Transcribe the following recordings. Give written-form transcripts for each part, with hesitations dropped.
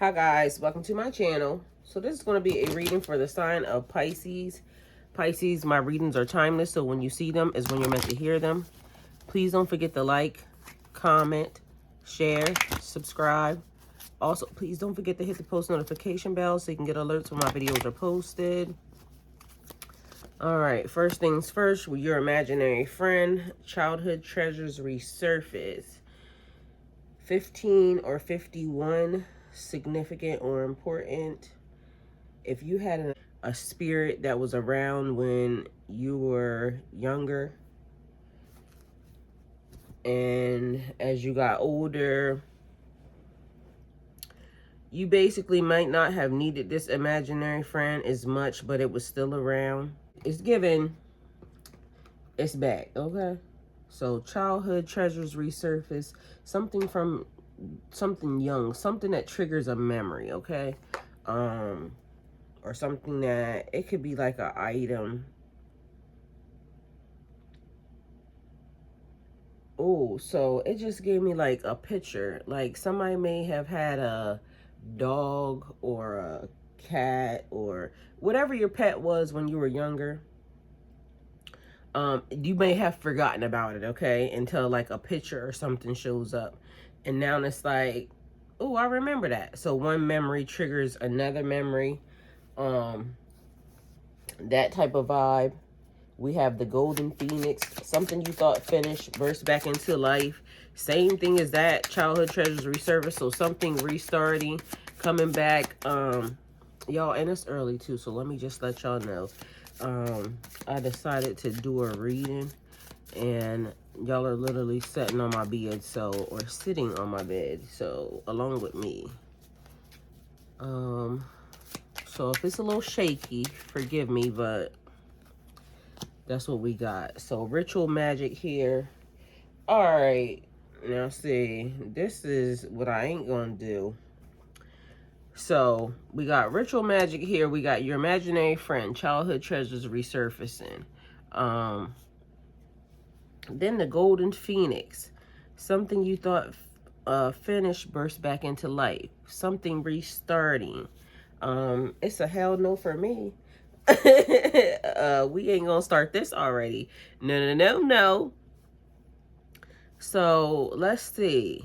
Hi guys, welcome to my channel. So this is going to be a reading for the sign of Pisces. Pisces, my readings are timeless, so when you see them is when you're meant to hear them. Please don't forget to like, comment, share, subscribe. Also, please don't forget to hit the post notification bell so you can get alerts when my videos are posted. Alright, first things first, with your imaginary friend, childhood treasures resurface. 15 or 51, significant or important. If you had a spirit that was around when you were younger, and as you got older, you basically might not have needed this imaginary friend as much, but it was still around. It's given, it's back, okay? So childhood treasures resurface, something from something young, something that triggers a memory, okay? Or something that, it could be like an item. Oh, so it just gave me like a picture. Like somebody may have had a dog or a cat or whatever your pet was when you were younger. You may have forgotten about it, okay, until like a picture or something shows up. And now it's like, oh, I remember that. So one memory triggers another memory. That type of vibe. We have the golden phoenix, something you thought finished, burst back into life. Same thing as that, childhood treasures resurface. So something restarting, coming back. Y'all, and it's early too, so let me just let y'all know. I decided to do a reading, and y'all are literally sitting on my bed, so, or sitting on my bed, so along with me. So if it's a little shaky, forgive me, but that's what we got. So ritual magic here. All right, now see, this is what I ain't gonna do. So we got ritual magic here. We got your imaginary friend, childhood treasures resurfacing. Then the golden phoenix, something you thought finished burst back into life. Something restarting. It's a hell no for me. We ain't gonna start this already. No. So let's see.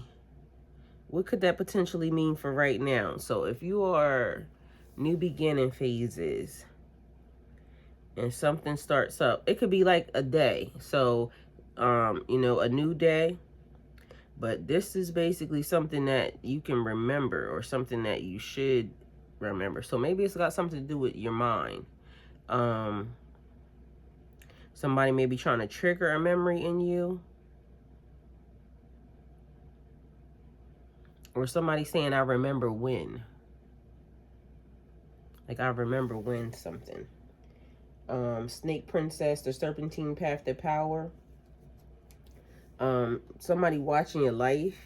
What could that potentially mean for right now? So if you are new beginning phases and something starts up, it could be like a day. So, you know, a new day. But this is basically something that you can remember or something that you should remember. So maybe it's got something to do with your mind. Somebody may be trying to trigger a memory in you. Or somebody saying, I remember when. Like, I remember when something. Snake Princess, the Serpentine Path to Power. Somebody watching your life.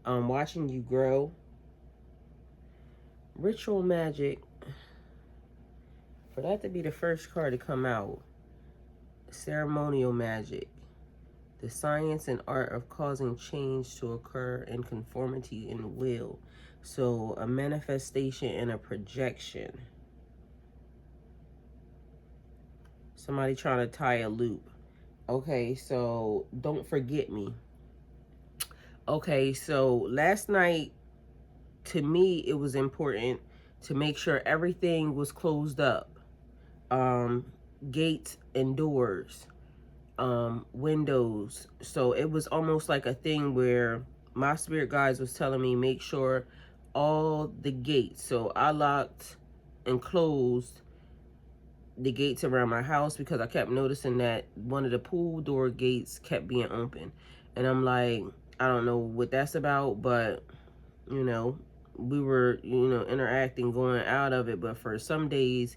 Watching you grow. Ritual magic. For that to be the first card to come out. Ceremonial magic. The science and art of causing change to occur in conformity and will. So a manifestation and a projection. Somebody trying to tie a loop. Okay, so don't forget me. Okay, so last night, to me, it was important to make sure everything was closed up. Gates and doors. Windows. So it was almost like a thing where my spirit guides was telling me make sure all the gates. So I locked and closed the gates around my house because I kept noticing that one of the pool door gates kept being open. And I'm like, I don't know what that's about, but you know, we were, you know, interacting, going out of it, but for some days,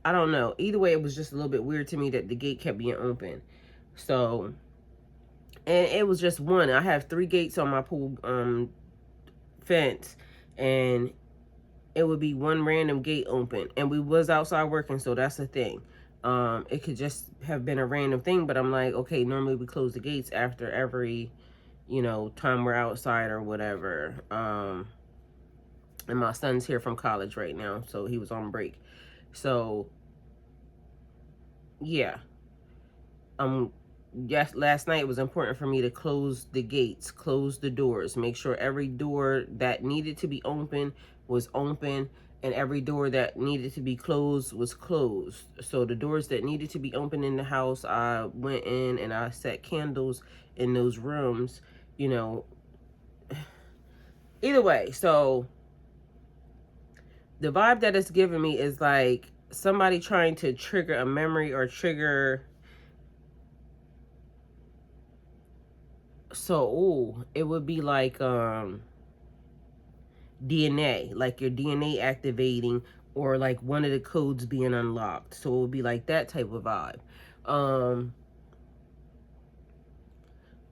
I don't know. Either way, it was just a little bit weird to me that the gate kept being open. So, and it was just one. I have 3 gates on my pool fence, and it would be one random gate open. And we was outside working, so that's the thing. It could just have been a random thing, but I'm like, okay, normally we close the gates after every, you know, time we're outside or whatever. And my son's here from college right now, so he was on break. So yeah, yes, last night it was important for me to close the gates, close the doors, make sure every door that needed to be open was open, and every door that needed to be closed was closed. So the doors that needed to be open in the house, I went in and I set candles in those rooms, you know. Either way, so the vibe that it's giving me is like somebody trying to trigger a memory or trigger. So, ooh, it would be like DNA, like your DNA activating, or like one of the codes being unlocked. So it would be like that type of vibe.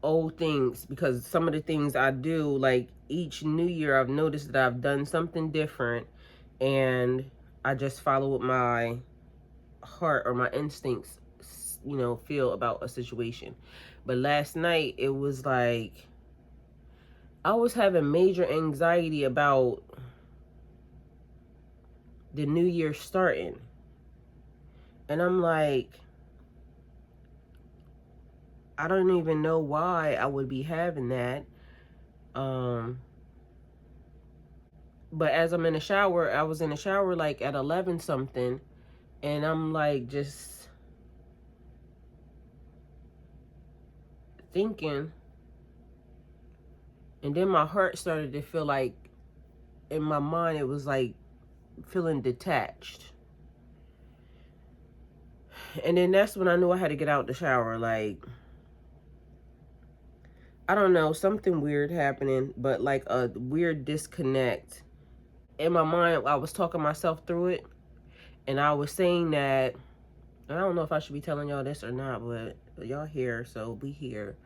Old things, because some of the things I do, like each new year, I've noticed that I've done something different, and I just follow what my heart or my instincts, you know, feel about a situation. But last night, it was like I was having major anxiety about the new year starting. And I'm like, I don't even know why I would be having that. But as I'm in the shower, I was in the shower like at 11 something, and I'm like just thinking, and then my heart started to feel like, in my mind, it was like feeling detached. And then that's when I knew I had to get out the shower. Like, I don't know, something weird happening, but like a weird disconnect. In my mind, I was talking myself through it, and I was saying that, I don't know if I should be telling y'all this or not, but y'all here, so be here.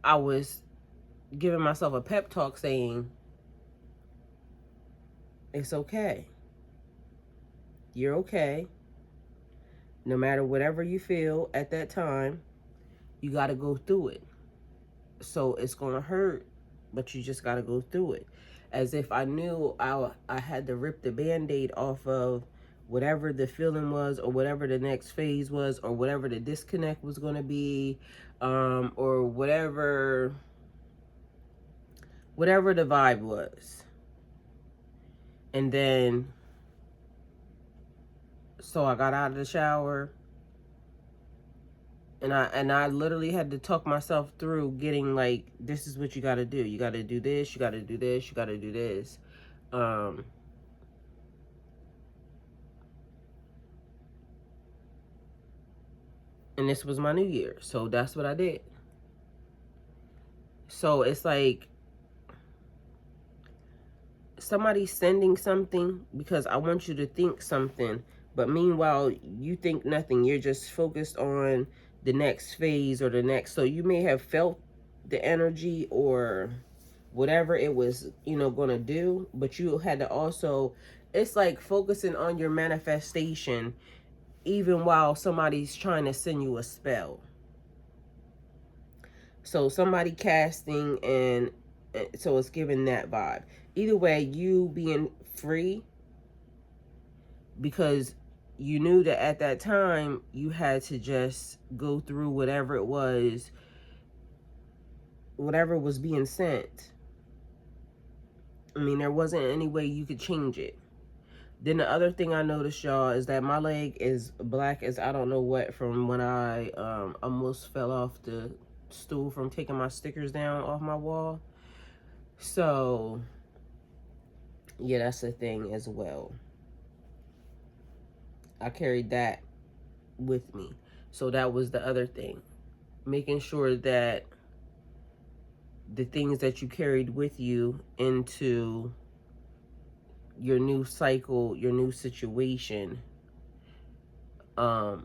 I was giving myself a pep talk saying, it's okay. You're okay. No matter whatever you feel at that time, you got to go through it. So it's going to hurt, but you just got to go through it. As if I knew I had to rip the Band-Aid off of whatever the feeling was, or whatever the next phase was, or whatever the disconnect was going to be, or whatever the vibe was. And then, so I got out of the shower, and I literally had to talk myself through getting like, this is what you got to do. You got to do this, you got to do this, you got to do this. And this was my new year, so that's what I did. So it's like somebody sending something because I want you to think something, but meanwhile you think nothing. You're just focused on the next phase or the next. So you may have felt the energy or whatever it was, you know, gonna do, but you had to also, it's like focusing on your manifestation even while somebody's trying to send you a spell. So somebody casting, and so it's giving that vibe. Either way, you being free because you knew that at that time you had to just go through whatever it was, whatever was being sent. I mean, there wasn't any way you could change it. Then the other thing I noticed, y'all, is that my leg is black as I don't know what from when I almost fell off the stool from taking my stickers down off my wall. So yeah, that's a thing as well. I carried that with me. So that was the other thing. Making sure that the things that you carried with you into your new cycle, your new situation, that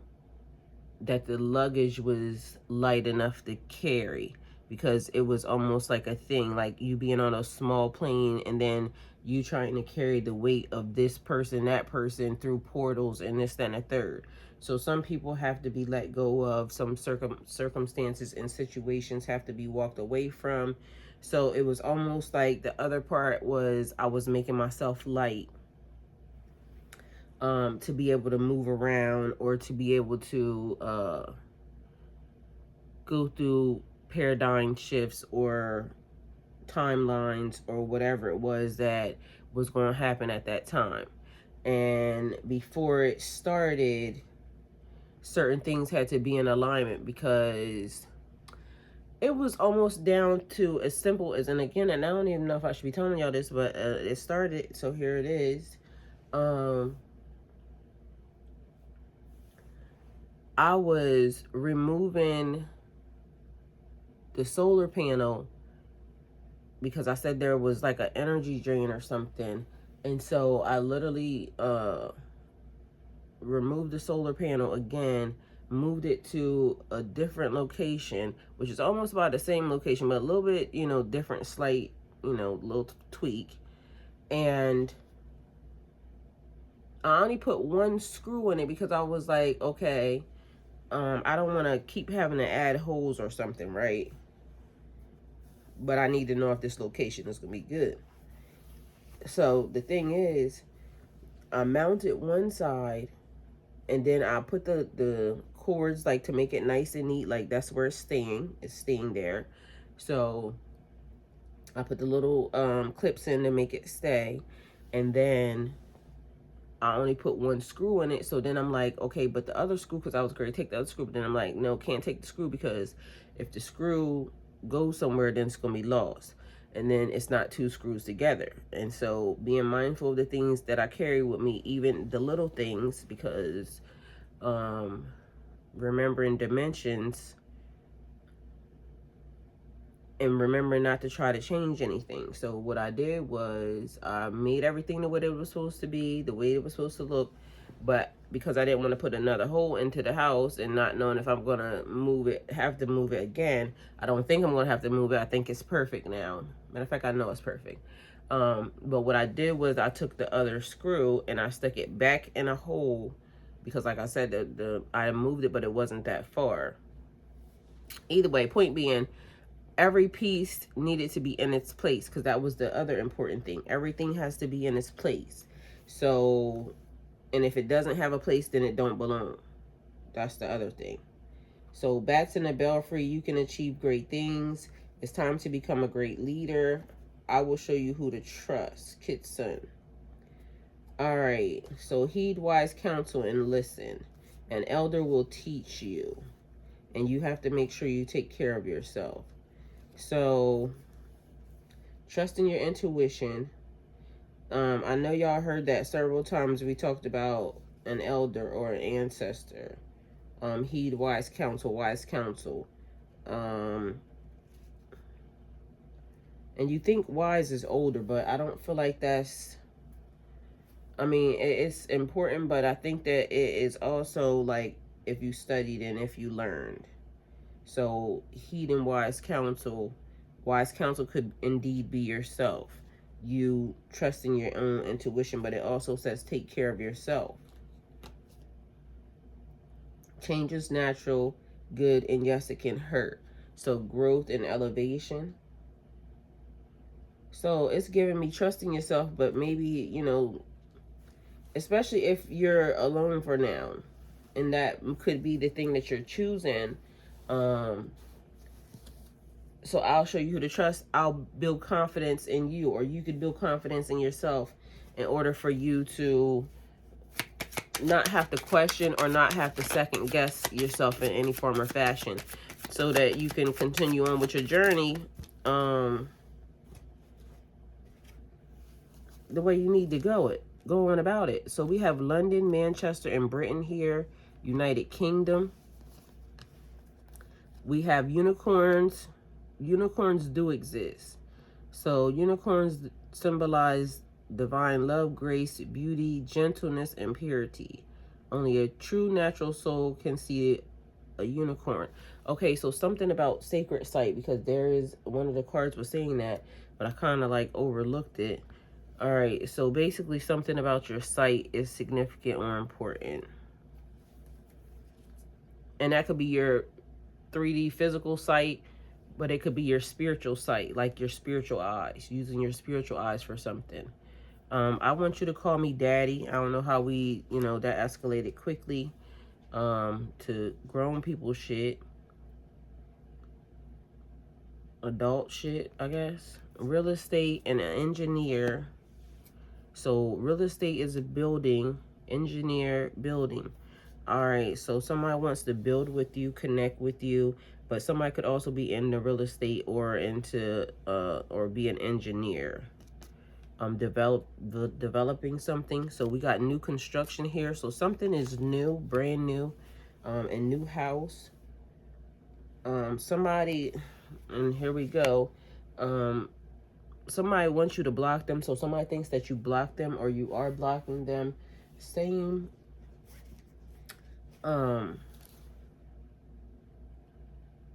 the luggage was light enough to carry, because it was almost like a thing, like you being on a small plane and then you trying to carry the weight of this person, that person through portals and this, that, and a third. So some people have to be let go of, some circumstances and situations have to be walked away from. So it was almost like the other part was I was making myself light, to be able to move around or to be able to go through paradigm shifts or timelines or whatever it was that was going to happen at that time. And before it started, certain things had to be in alignment, because it was almost down to as simple as, and again, and I don't even know if I should be telling y'all this, but it started, so here it is. I was removing the solar panel because I said there was like an energy drain or something. And so I literally removed the solar panel again, moved it to a different location, which is almost about the same location, but a little bit, different, slight, little tweak. And I only put one screw in it because I was like, okay, I don't want to keep having to add holes or something, right? But I need to know if this location is going to be good. So the thing is, I mounted one side, and then I put the cords, like, to make it nice and neat, like that's where it's staying. It's staying there. So I put the little clips in to make it stay, and then I only put one screw in it. So then I'm like, okay, but the other screw, because I was going to take the other screw, but then I'm like, no, can't take the screw, because if the screw goes somewhere, then it's going to be lost. And then it's not two screws together. And so being mindful of the things that I carry with me, even the little things, because remembering dimensions and remembering not to try to change anything. So what I did was I made everything the way it was supposed to be, the way it was supposed to look. But because I didn't want to put another hole into the house and not knowing if I'm going to move it, have to move it again, I don't think I'm going to have to move it. I think it's perfect now. Matter of fact, I know it's perfect. But what I did was I took the other screw and I stuck it back in a hole, because like I said, I moved it, but it wasn't that far. Either way, point being, every piece needed to be in its place, because that was the other important thing. Everything has to be in its place. So, and if it doesn't have a place, then it don't belong. That's the other thing. So bats in the belfry, you can achieve great things. It's time to become a great leader. I will show you who to trust. Kitsun. All right. So heed wise counsel and listen. An elder will teach you. And you have to make sure you take care of yourself. So trusting your intuition. I know y'all heard that several times. We talked about an elder or an ancestor. Heed wise counsel, wise counsel. And you think wise is older, but I don't feel like that's, I mean, it's important, but I think that it is also like if you studied and if you learned. So heeding wise counsel could indeed be yourself. You trusting your own intuition, but it also says take care of yourself. Change is natural, good, and yes, it can hurt. So growth and elevation. So it's giving me trusting yourself, but maybe, especially if you're alone for now, and that could be the thing that you're choosing. So I'll show you who to trust. I'll build confidence in you, or you could build confidence in yourself in order for you to not have to question or not have to second guess yourself in any form or fashion, so that you can continue on with your journey the way you need to go on about it. So we have London, Manchester, and Britain here, United Kingdom. We have unicorns. Unicorns do exist. So unicorns symbolize divine love, grace, beauty, gentleness, and purity. Only a true natural soul can see a unicorn. Okay, so something about sacred site, because there is one of the cards was saying that, but I kind of like overlooked it. All right, so basically something about your site is significant or important. And that could be your 3D physical site, but it could be your spiritual sight, like your spiritual eyes, using your spiritual eyes for something. I want you to call me daddy. I don't know how we, that escalated quickly to grown people shit, adult shit, I guess. Real estate and an engineer. So real estate is a building, engineer, building. All right, so somebody wants to build with you, connect with you, but somebody could also be in the real estate or into or be an engineer. Developing something. So we got new construction here. So something is new, brand new, a new house. Somebody, and here we go. Somebody wants you to block them. So somebody thinks that you block them or you are blocking them. Same. Or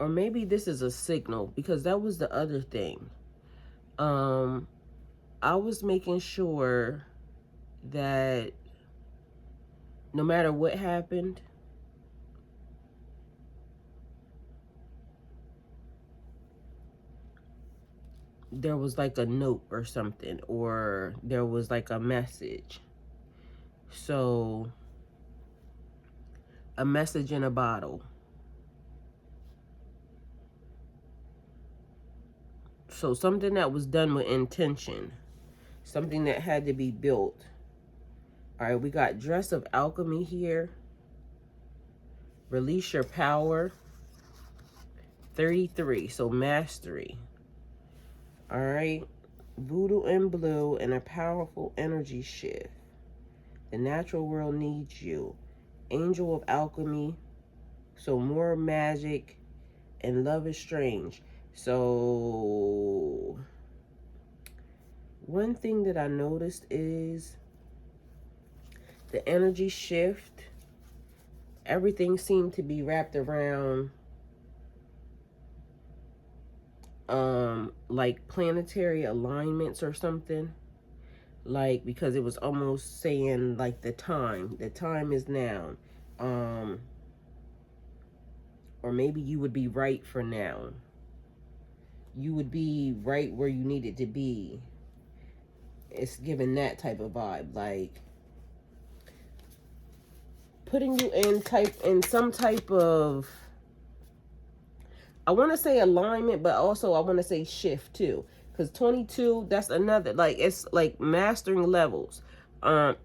maybe this is a signal, because that was the other thing. I was making sure that no matter what happened, there was like a note or something, or there was like a message. So, a message in a bottle. So something that was done with intention, something that had to be built. All right, we got dress of alchemy here. Release your power. 33, so mastery. All right, voodoo in blue and a powerful energy shift. The natural world needs you. Angel of alchemy, so more magic, and love is strange. So one thing that I noticed is the energy shift. Everything seemed to be wrapped around like planetary alignments or something. Like, because it was almost saying like the time is now. Or maybe you would be right for now. You would be right where you needed to be. It's giving that type of vibe, like putting you in some type of, I want to say alignment, but also I want to say shift too, because 22, that's another, like, it's like mastering levels.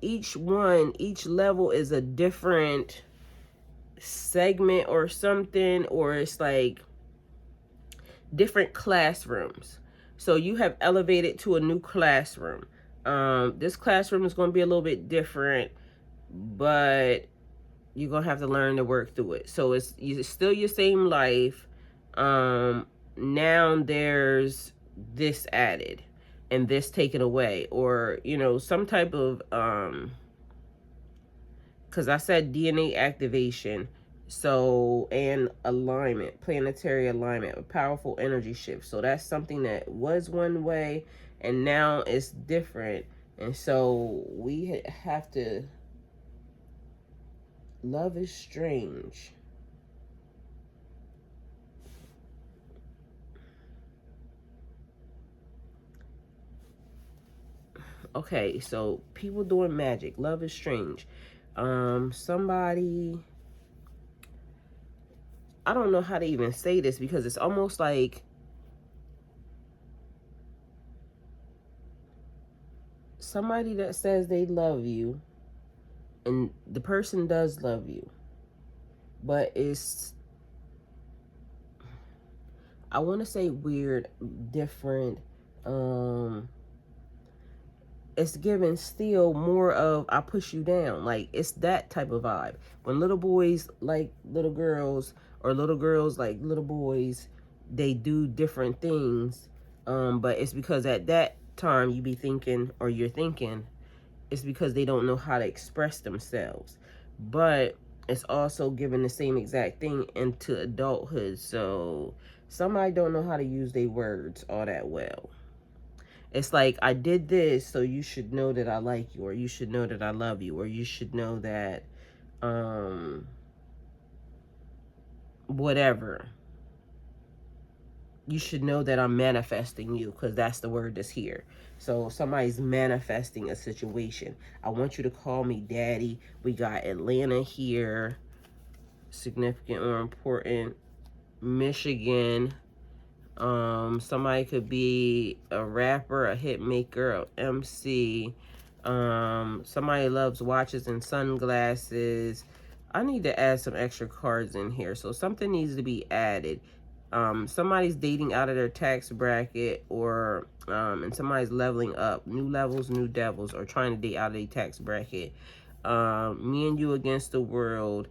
Each level is a different segment or something, or it's like different classrooms. So you have elevated to a new classroom. This classroom is going to be a little bit different, but you're going to have to learn to work through it. So it's still your same life. Now there's this added and this taken away, or, some type of, because I said DNA activation. So, and alignment, planetary alignment, a powerful energy shift. So that's something that was one way and now it's different. And so we have to, love is strange. Okay, so people doing magic, love is strange. Somebody, I don't know how to even say this, because it's almost like somebody that says they love you, and the person does love you, but it's, I want to say weird, different. It's giving still more of I push you down. Like, it's that type of vibe. When little boys like little girls, or little girls like little boys, they do different things. But it's because at that time you be thinking, or you're thinking, it's because they don't know how to express themselves. But it's also giving the same exact thing into adulthood. So somebody don't know how to use their words all that well. It's like, I did this, so you should know that I like you, or you should know that I love you, or you should know that, whatever. you should know that I'm manifesting you, because that's the word that's here. So somebody's manifesting a situation. I want you to call me daddy. We got Atlanta here, significant or important. Michigan. Somebody could be a rapper, a hit maker, a MC. Somebody loves watches and sunglasses. I need to add some extra cards in here. So something needs to be added. Somebody's dating out of their tax bracket, or and somebody's leveling up. New levels, new devils, or trying to date out of their tax bracket. Me and you against the world.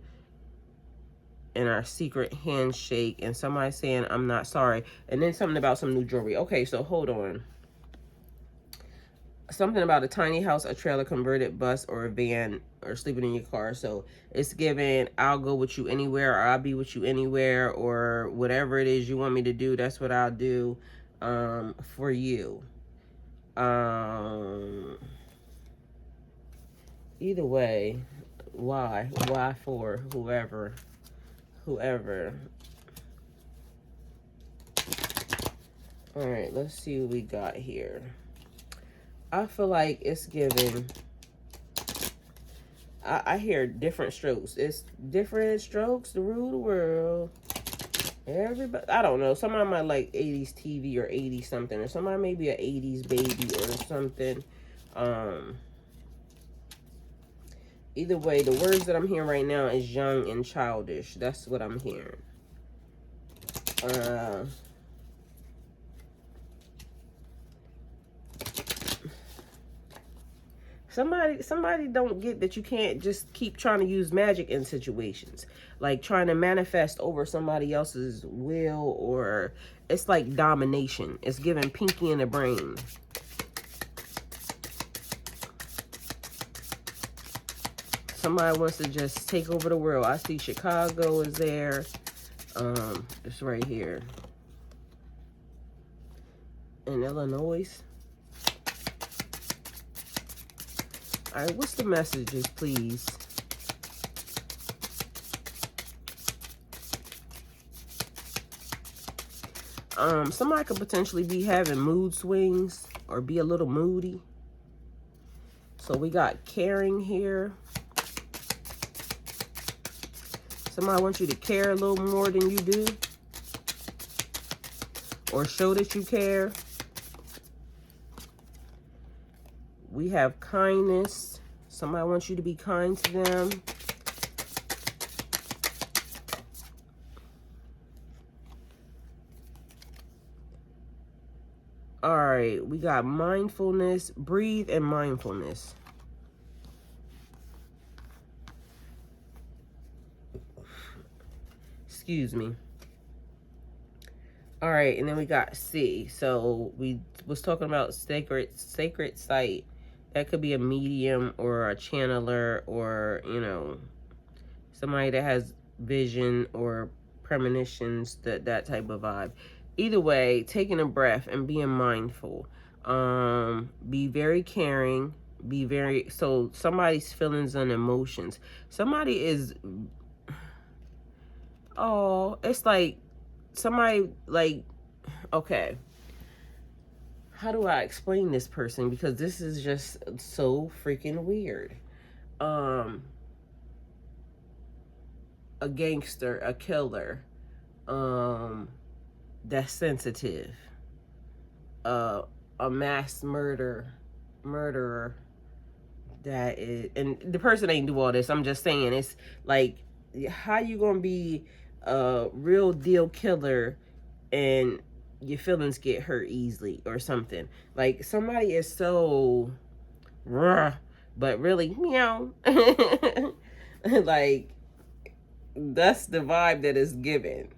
And our secret handshake, and somebody saying I'm not sorry, and then something about some new jewelry. Okay, so hold on. Something about a tiny house, a trailer, converted bus, or a van, or sleeping in your car. So it's given, I'll go with you anywhere, or I'll be with you anywhere, or whatever it is you want me to do, that's what I'll do for you. Either way, why for whoever. All right, let's see what we got here. I feel like it's giving, I hear different strokes. It's different strokes to rule the world. Everybody, I don't know. Somebody might like 80s TV or 80s something, or somebody may be an 80s baby or something. Either way, the words that I'm hearing right now is young and childish. That's what I'm hearing. Somebody don't get that you can't just keep trying to use magic in situations. Like trying to manifest over somebody else's will, or it's like domination. It's giving pinky in the brain. Somebody wants to just take over the world. I see Chicago is there. It's right here. In Illinois. All right, what's the messages, please? Somebody could potentially be having mood swings or be a little moody. So we got caring here. Somebody wants you to care a little more than you do, or show that you care. We have kindness. Somebody wants you to be kind to them. All right, we got mindfulness, breathe, and mindfulness. Excuse me. All right, and then we got C. So we was talking about sacred site. That could be a medium or a channeler, or, you know, somebody that has vision or premonitions, that type of vibe. Either way, taking a breath and being mindful. Be very caring. So somebody's feelings and emotions. Somebody is, oh, it's like somebody, like, okay, how do I explain this person, because this is just so freaking weird. A gangster, a killer, that's sensitive, a mass murderer that is, and the person ain't do all this. I'm just saying, it's like, how you gonna be a real deal killer and your feelings get hurt easily or something? Like, somebody is so raw, but really meow. Like, that's the vibe that is given.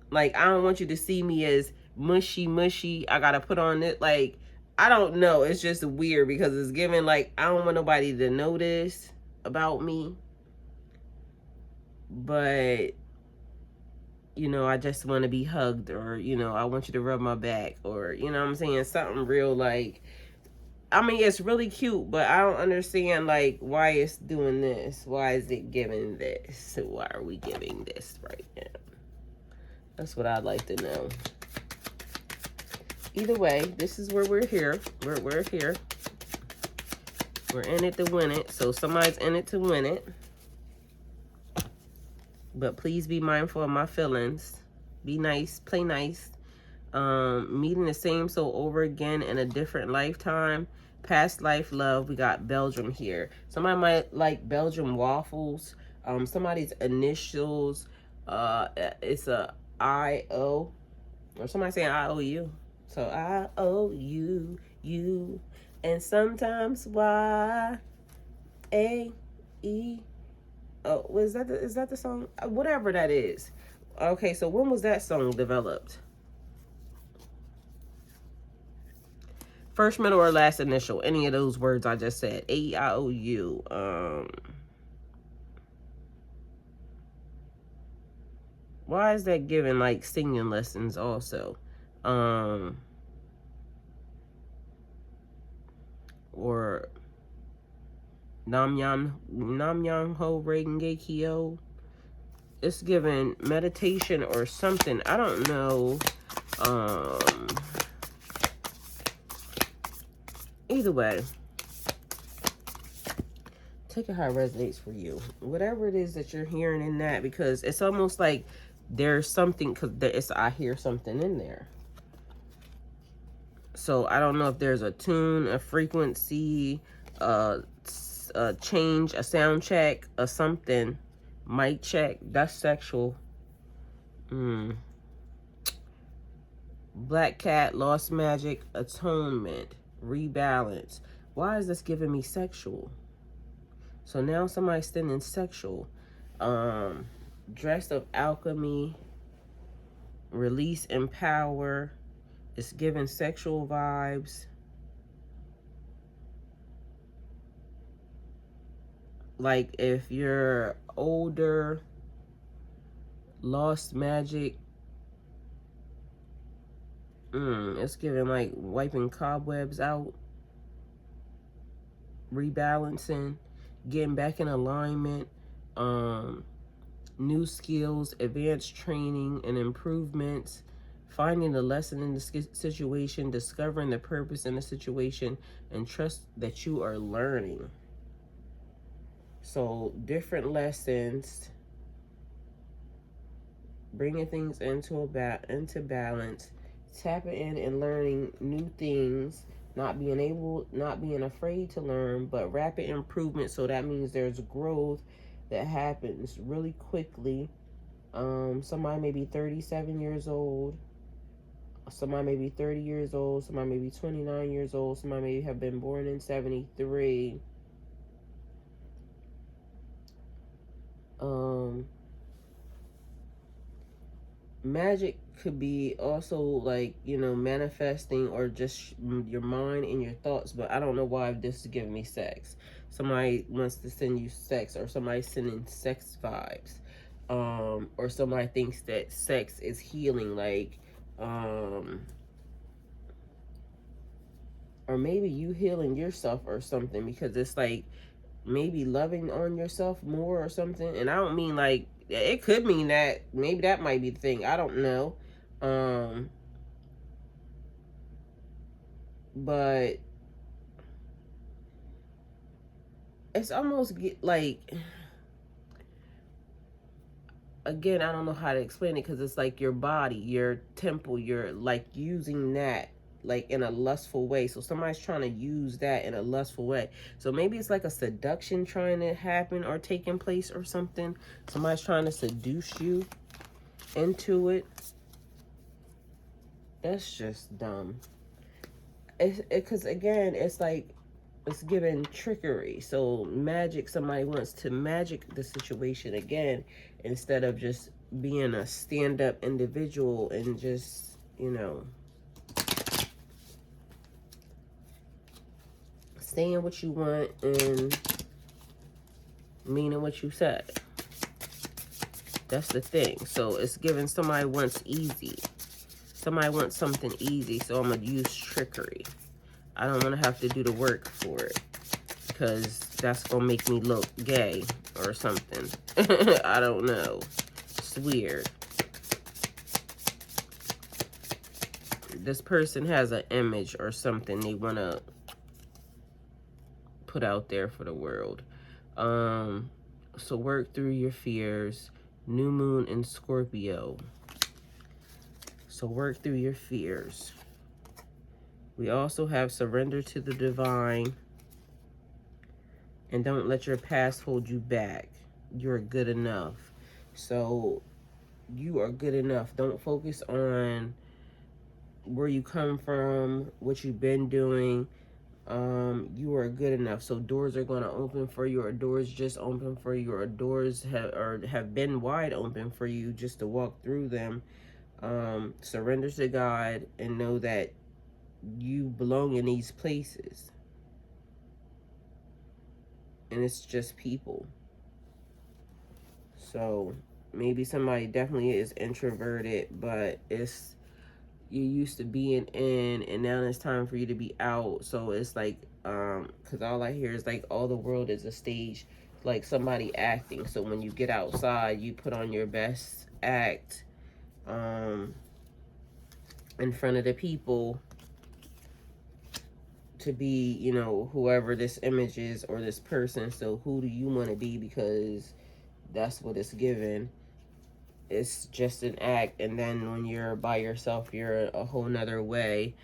Like, I don't want you to see me as mushy. I gotta put on it. Like, I don't know. It's just weird because it's given, like, I don't want nobody to know this about me. But, you know, I just want to be hugged, or, you know, I want you to rub my back, or, you know what I'm saying? Something real, like, I mean, it's really cute, but I don't understand, like, why it's doing this. Why is it giving this? Why are we giving this right now? That's what I'd like to know. Either way, this is where we're here. We're here. We're in it to win it. So somebody's in it to win it. But please be mindful of my feelings. Be nice. Play nice. Meeting the same soul over again in a different lifetime. Past life love. We got Belgium here. Somebody might like Belgium waffles. Somebody's initials. It's a I-O. Or somebody saying I-O-U. So I owe you, you, and sometimes Y, A, E. Oh, is that the song? Whatever that is. Okay, so when was that song developed? First, middle, or last initial? Any of those words I just said. A, I, O, U. Why is that giving like singing lessons also? Or Nam Yang Ho Renge Kyo. It's giving meditation or something. I don't know. Either way, take it how it resonates for you. Whatever it is that you're hearing in that, because it's almost like there's something, because I hear something in there. So I don't know if there's a tune, a frequency, a change, a sound check, a something, mic check. That's sexual. Black cat, lost magic, atonement, rebalance. Why is this giving me sexual? So now somebody's sending sexual. Dressed of alchemy, release and power. It's giving sexual vibes. Like if you're older, lost magic. It's giving like wiping cobwebs out. Rebalancing. Getting back in alignment. New skills, advanced training and improvements. Finding the lesson in the situation, discovering the purpose in the situation, and trust that you are learning. So different lessons, bringing things into balance, tapping in and learning new things, not being afraid to learn, but rapid improvement. So that means there's growth that happens really quickly. Somebody may be 37 years old. Somebody may be 30 years old. Somebody may be 29 years old. Somebody may have been born in 73. Magic could be also like, manifesting or just your mind and your thoughts. But I don't know why this is giving me sex. Somebody wants to send you sex, or somebody's sending sex vibes. Or somebody thinks that sex is healing, like, or maybe you healing yourself or something, because it's like maybe loving on yourself more or something. And I don't mean like, it could mean that, maybe that might be the thing, I don't know. But it's almost like, again, I don't know how to explain it, because it's like your body, your temple, you're like using that like in a lustful way. So somebody's trying to use that in a lustful way. So maybe it's like a seduction trying to happen or taking place or something. Somebody's trying to seduce you into it. That's just dumb. Because again, it's like, it's giving trickery. So magic, somebody wants to magic the situation again, instead of just being a stand-up individual and just, saying what you want and meaning what you said. That's the thing. So it's giving somebody wants easy. Somebody wants something easy, so I'm going to use trickery. I don't want to have to do the work for it, because that's going to make me look gay or something. I don't know. It's weird. this person has an image or something they want to put out there for the world. So work through your fears. New moon in Scorpio. So work through your fears. We also have surrender to the divine. And don't let your past hold you back. You're good enough. So you are good enough. Don't focus on where you come from, what you've been doing. You are good enough. So doors are going to open for you, or doors just open for you, or doors have been wide open for you just to walk through them. Surrender to God and know that you belong in these places. And it's just people. So maybe somebody definitely is introverted, but it's, you used to being in, and now it's time for you to be out. So it's like, because all I hear is like all the world is a stage, like somebody acting. So when you get outside, you put on your best act in front of the people to be, you know, whoever this image is or this person. So who do you want to be? Because that's what it's given. It's just an act. And then when you're by yourself, you're a whole nother way,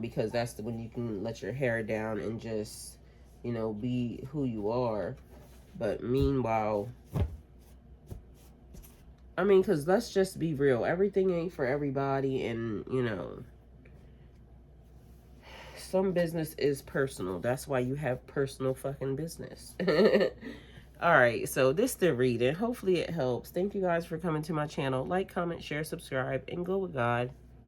because that's when you can let your hair down and just, you know, be who you are. But meanwhile, I mean, because let's just be real, everything ain't for everybody. And, you know, some business is personal. That's why you have personal fucking business. All right, so this is the reading. Hopefully it helps. Thank you guys for coming to my channel. Like, comment, share, subscribe, and go with God.